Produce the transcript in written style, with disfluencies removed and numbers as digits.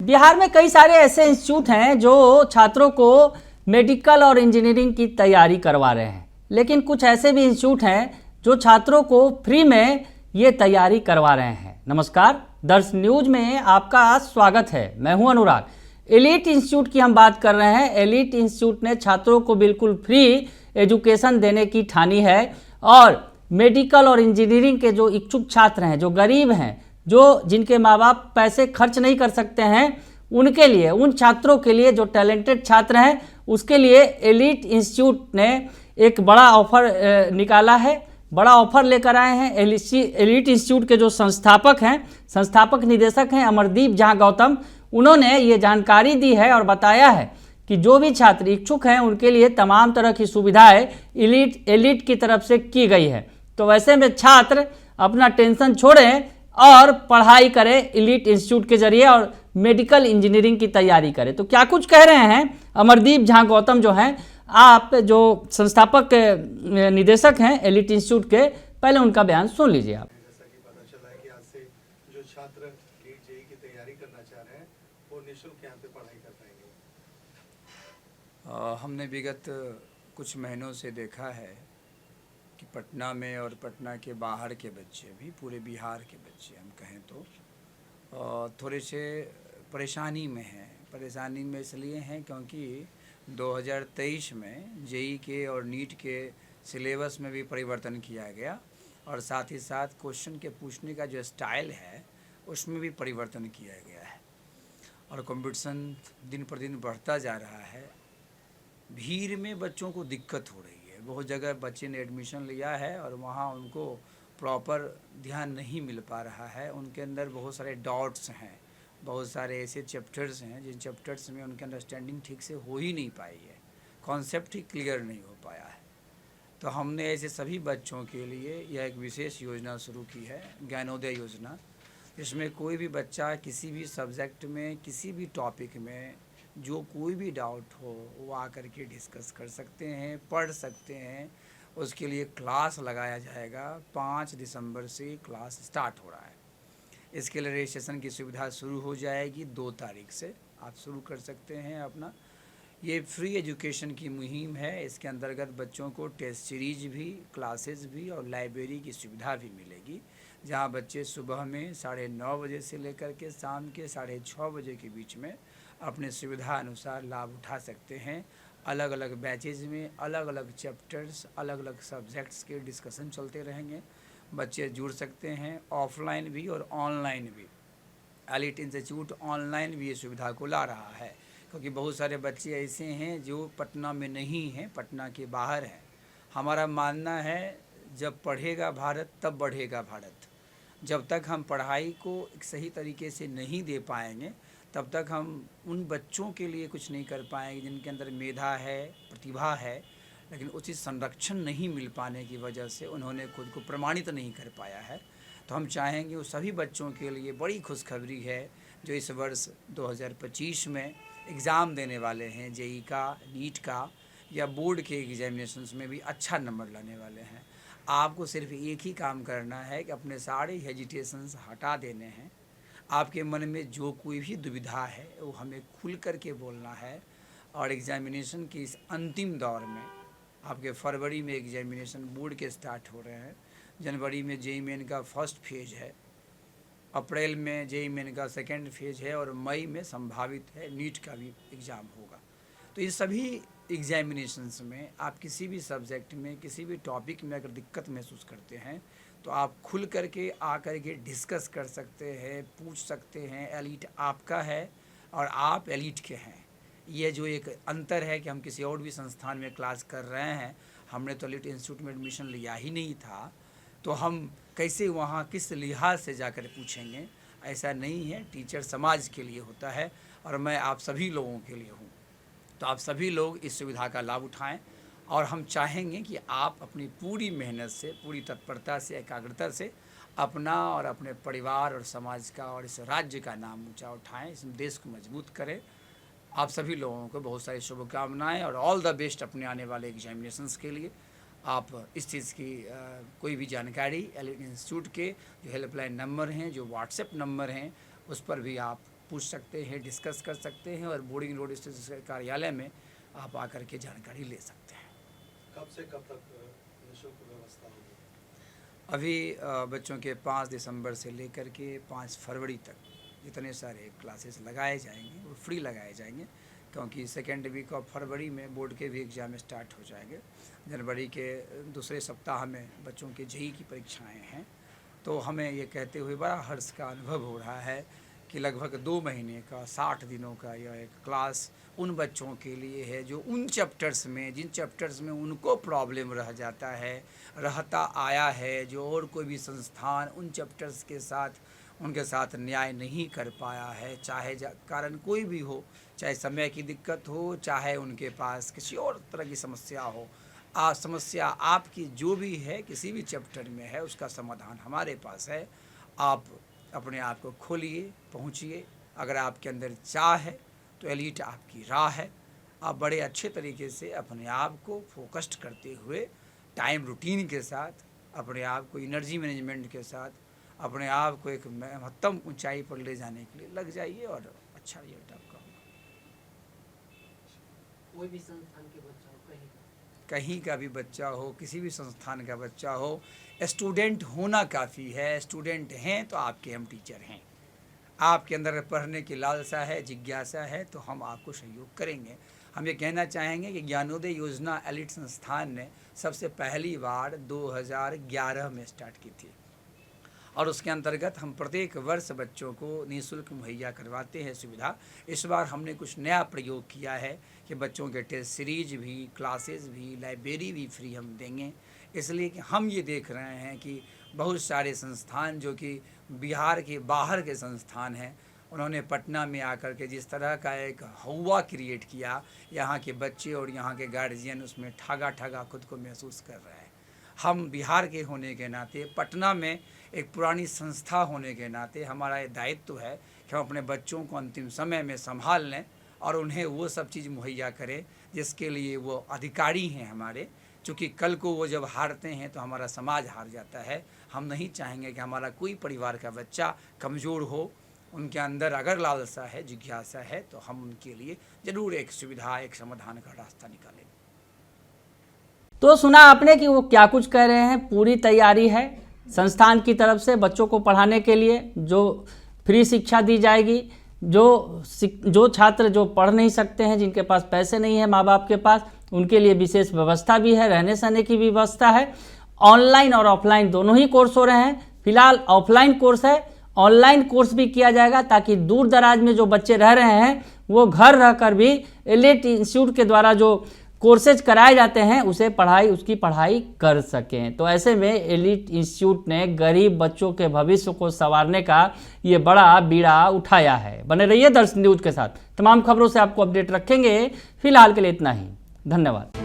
बिहार में कई सारे ऐसे इंस्टीट्यूट हैं जो छात्रों को मेडिकल और इंजीनियरिंग की तैयारी करवा रहे हैं, लेकिन कुछ ऐसे भी इंस्टीट्यूट हैं जो छात्रों को फ्री में ये तैयारी करवा रहे हैं। नमस्कार, दर्श न्यूज में आपका स्वागत है। मैं हूं अनुराग। एलीट इंस्टीट्यूट की हम बात कर रहे हैं। एलीट इंस्टीट्यूट ने छात्रों को बिल्कुल फ्री एजुकेशन देने की ठानी है और मेडिकल और इंजीनियरिंग के जो इच्छुक छात्र हैं, जो गरीब हैं, जो जिनके माँ बाप पैसे खर्च नहीं कर सकते हैं, उनके लिए, उन छात्रों के लिए, जो टैलेंटेड छात्र हैं, उसके लिए एलीट इंस्टीट्यूट ने एक बड़ा ऑफर निकाला है। बड़ा ऑफर लेकर आए हैं। एलीट इंस्टीट्यूट के जो संस्थापक निदेशक हैं अमरदीप झा गौतम, उन्होंने ये जानकारी दी है और बताया है कि जो भी छात्र इच्छुक हैं उनके लिए तमाम तरह की सुविधाएं एलीट की तरफ से की गई है। तो वैसे में छात्र अपना टेंशन छोड़ें और पढ़ाई करें एलीट इंस्टीट्यूट के जरिए और मेडिकल इंजीनियरिंग की तैयारी करें। तो क्या कुछ कह रहे हैं अमरदीप झा गौतम जो हैं, आप जो संस्थापक निदेशक हैं एलीट इंस्टीट्यूट के, पहले उनका बयान सुन लीजिए आप। जैसा कि पता चला है कि आज से जो छात्र नीट जेईई की तैयारी करना चाह रहे हैं वो निःशुल्क यहाँ पे पढ़ाई कर पाएंगे। हमने विगत कुछ महीनों से देखा है कि पटना में और पटना के बाहर के बच्चे भी, पूरे बिहार के बच्चे हम कहें तो थोड़े से परेशानी में हैं। परेशानी में इसलिए हैं क्योंकि 2023 में जेईई के और नीट के सिलेबस में भी परिवर्तन किया गया और साथ ही साथ क्वेश्चन के पूछने का जो स्टाइल है उसमें भी परिवर्तन किया गया है और कंपटीशन दिन पर दिन बढ़ता जा रहा है। भीड़ में बच्चों को दिक्कत हो रही है। बहुत जगह बच्चे ने एडमिशन लिया है और वहाँ उनको प्रॉपर ध्यान नहीं मिल पा रहा है। उनके अंदर बहुत सारे डाउट्स हैं, बहुत सारे ऐसे चैप्टर्स हैं जिन चैप्टर्स में उनकी अंडरस्टैंडिंग ठीक से हो ही नहीं पाई है, कॉन्सेप्ट ही क्लियर नहीं हो पाया है। तो हमने ऐसे सभी बच्चों के लिए यह एक विशेष योजना शुरू की है, ज्ञानोदय योजना। इसमें कोई भी बच्चा किसी भी सब्जेक्ट में, किसी भी टॉपिक में जो कोई भी डाउट हो वो आकर के डिस्कस कर सकते हैं, पढ़ सकते हैं। उसके लिए क्लास लगाया जाएगा। 5 दिसंबर से क्लास स्टार्ट हो रहा है। इसके लिए रजिस्ट्रेशन की सुविधा शुरू हो जाएगी। 2 तारीख से आप शुरू कर सकते हैं अपना। ये फ्री एजुकेशन की मुहिम है। इसके अंतर्गत बच्चों को टेस्ट सीरीज भी, क्लासेस भी और लाइब्रेरी की सुविधा भी मिलेगी, जहां बच्चे सुबह में 9:30 बजे से लेकर के शाम के 6:30 बजे के बीच में अपने सुविधा अनुसार लाभ उठा सकते हैं। अलग अलग बैचेज में अलग अलग चैप्टर्स, अलग अलग सब्जेक्ट्स के डिस्कशन चलते रहेंगे। बच्चे जुड़ सकते हैं, ऑफलाइन भी और ऑनलाइन भी। एलीट इंस्टीट्यूट ऑनलाइन भी ये सुविधा को ला रहा है क्योंकि बहुत सारे बच्चे ऐसे हैं जो पटना में नहीं हैं, पटना के बाहर हैं। हमारा मानना है जब पढ़ेगा भारत तब बढ़ेगा भारत। जब तक हम पढ़ाई को एक सही तरीके से नहीं दे पाएंगे तब तक हम उन बच्चों के लिए कुछ नहीं कर पाएंगे जिनके अंदर मेधा है, प्रतिभा है, लेकिन उचित संरक्षण नहीं मिल पाने की वजह से उन्होंने खुद को प्रमाणित नहीं कर पाया है। तो हम चाहेंगे उस सभी बच्चों के लिए बड़ी खुशखबरी है जो इस वर्ष 2025 में एग्ज़ाम देने वाले हैं, जेईई का, नीट का या बोर्ड के एग्जामिनेशंस में भी अच्छा नंबर लाने वाले हैं। आपको सिर्फ एक ही काम करना है कि अपने सारे हेजिटेशंस हटा देने हैं। आपके मन में जो कोई भी दुविधा है वो हमें खुल कर के बोलना है। और एग्जामिनेशन के इस अंतिम दौर में आपके फरवरी में एग्जामिनेशन बोर्ड के स्टार्ट हो रहे हैं, जनवरी में जेईई मेन का फर्स्ट फेज है, अप्रैल में जेईई मेन का सेकेंड फेज है और मई में संभावित है नीट का भी एग्ज़ाम होगा। तो ये सभी एग्जामिनेशंस में आप किसी भी सब्जेक्ट में, किसी भी टॉपिक में अगर दिक्कत महसूस करते हैं तो आप खुल करके आकर के डिस्कस कर सकते हैं, पूछ सकते हैं। एलीट आपका है और आप एलीट के हैं। ये जो एक अंतर है कि हम किसी और भी संस्थान में क्लास कर रहे हैं, हमने तो एलीट इंस्टीट्यूट में एडमिशन लिया ही नहीं था, तो हम कैसे वहाँ किस लिहाज से जाकर पूछेंगे? ऐसा नहीं है। टीचर समाज के लिए होता है और मैं आप सभी लोगों के लिए हूँ। तो आप सभी लोग इस सुविधा का लाभ उठाएं और हम चाहेंगे कि आप अपनी पूरी मेहनत से, पूरी तत्परता से, एकाग्रता से अपना और अपने परिवार और समाज का और इस राज्य का नाम ऊंचा उठाएं, इस देश को मजबूत करें। आप सभी लोगों को बहुत सारी शुभकामनाएं और ऑल द बेस्ट अपने आने वाले एग्जामिनेशंस के लिए। आप इस चीज़ की कोई भी जानकारी एलीट इंस्टीट्यूट के जो हेल्पलाइन नंबर हैं, जो व्हाट्सएप नंबर हैं, उस पर भी आप पूछ सकते हैं, डिस्कस कर सकते हैं और बोर्डिंग रोड स्थित कार्यालय में आप आकर के जानकारी ले सकते हैं। कब से कब तक निःशुल्क व्यवस्था होगी? अभी बच्चों के 5 दिसंबर से लेकर के 5 फरवरी तक जितने सारे क्लासेस लगाए जाएंगे वो फ्री लगाए जाएंगे, क्योंकि सेकेंड वीक ऑफ फरवरी में बोर्ड के भी एग्ज़ाम स्टार्ट हो जाएंगे। जनवरी के दूसरे सप्ताह में बच्चों के जेईई की परीक्षाएं हैं। तो हमें ये कहते हुए बड़ा हर्ष का अनुभव हो रहा है कि लगभग 2 महीने का 60 दिनों का यह एक क्लास उन बच्चों के लिए है जो उन चैप्टर्स में, जिन चैप्टर्स में उनको प्रॉब्लम रह जाता है, रहता आया है, जो और कोई भी संस्थान उन चैप्टर्स के साथ उनके साथ न्याय नहीं कर पाया है, चाहे कारण कोई भी हो, चाहे समय की दिक्कत हो, चाहे उनके पास किसी और तरह की समस्या हो। समस्या आपकी जो भी है किसी भी चैप्टर में है, उसका समाधान हमारे पास है। आप अपने आप को खोलिए, पहुँचिए। अगर आपके अंदर चाह है तो एलीट आपकी राह है। आप बड़े अच्छे तरीके से अपने आप को फोकस्ड करते हुए टाइम रूटीन के साथ, अपने आप को एनर्जी मैनेजमेंट के साथ, अपने आप को एक महत्तम ऊंचाई पर ले जाने के लिए लग जाइए और अच्छा रिजल्ट आपका होगा। कोई भी संस्थान के बच्चा हो, कहीं का भी बच्चा हो, किसी भी संस्थान का बच्चा हो, स्टूडेंट होना काफ़ी है। स्टूडेंट हैं तो आपके हम टीचर हैं। आपके अंदर पढ़ने की लालसा है, जिज्ञासा है, तो हम आपको सहयोग करेंगे। हम ये कहना चाहेंगे कि ज्ञानोदय योजना एलिट संस्थान ने सबसे पहली बार 2011 में स्टार्ट की थी और उसके अंतर्गत हम प्रत्येक वर्ष बच्चों को निःशुल्क मुहैया करवाते हैं सुविधा। इस बार हमने कुछ नया प्रयोग किया है कि बच्चों के टेस्ट सीरीज भी, क्लासेस भी, लाइब्रेरी भी फ्री हम देंगे, इसलिए कि हम ये देख रहे हैं कि बहुत सारे संस्थान जो कि बिहार के बाहर के संस्थान हैं, उन्होंने पटना में आकर के जिस तरह का एक हवा क्रिएट किया, यहाँ के बच्चे और यहाँ के गार्जियन उसमें ठगा ठगा खुद को महसूस कर रहे हैं। हम बिहार के होने के नाते, पटना में एक पुरानी संस्था होने के नाते हमारा ये दायित्व है कि हम अपने बच्चों को अंतिम समय में संभाल लें और उन्हें वो सब चीज़ मुहैया करें जिसके लिए वो अधिकारी हैं हमारे। चूँकि कल को वो जब हारते हैं तो हमारा समाज हार जाता है। हम नहीं चाहेंगे कि हमारा कोई परिवार का बच्चा कमज़ोर हो। उनके अंदर अगर लालसा है, जिज्ञासा है, तो हम उनके लिए ज़रूर एक सुविधा, एक समाधान का रास्ता निकालेंगे। तो सुना आपने कि वो क्या कुछ कह रहे हैं। पूरी तैयारी है संस्थान की तरफ से बच्चों को पढ़ाने के लिए, जो फ्री शिक्षा दी जाएगी। जो छात्र जो पढ़ नहीं सकते हैं, जिनके पास पैसे नहीं है माँ बाप के पास, उनके लिए विशेष व्यवस्था भी है, रहने सहने की भी व्यवस्था है। ऑनलाइन और ऑफलाइन दोनों ही कोर्स हो रहे हैं। फिलहाल ऑफलाइन कोर्स है, ऑनलाइन कोर्स भी किया जाएगा ताकि दूर दराज में जो बच्चे रह रहे हैं वो घर रहकर भी एलिट इंस्टीट्यूट के द्वारा जो कोर्सेज कराए जाते हैं उसकी पढ़ाई कर सकें। तो ऐसे में एलिट इंस्टीट्यूट ने गरीब बच्चों के भविष्य को संवारने का ये बड़ा बीड़ा उठाया है। बने रहिए दर्शन न्यूज के साथ, तमाम खबरों से आपको अपडेट रखेंगे। फिलहाल के लिए इतना ही, धन्यवाद।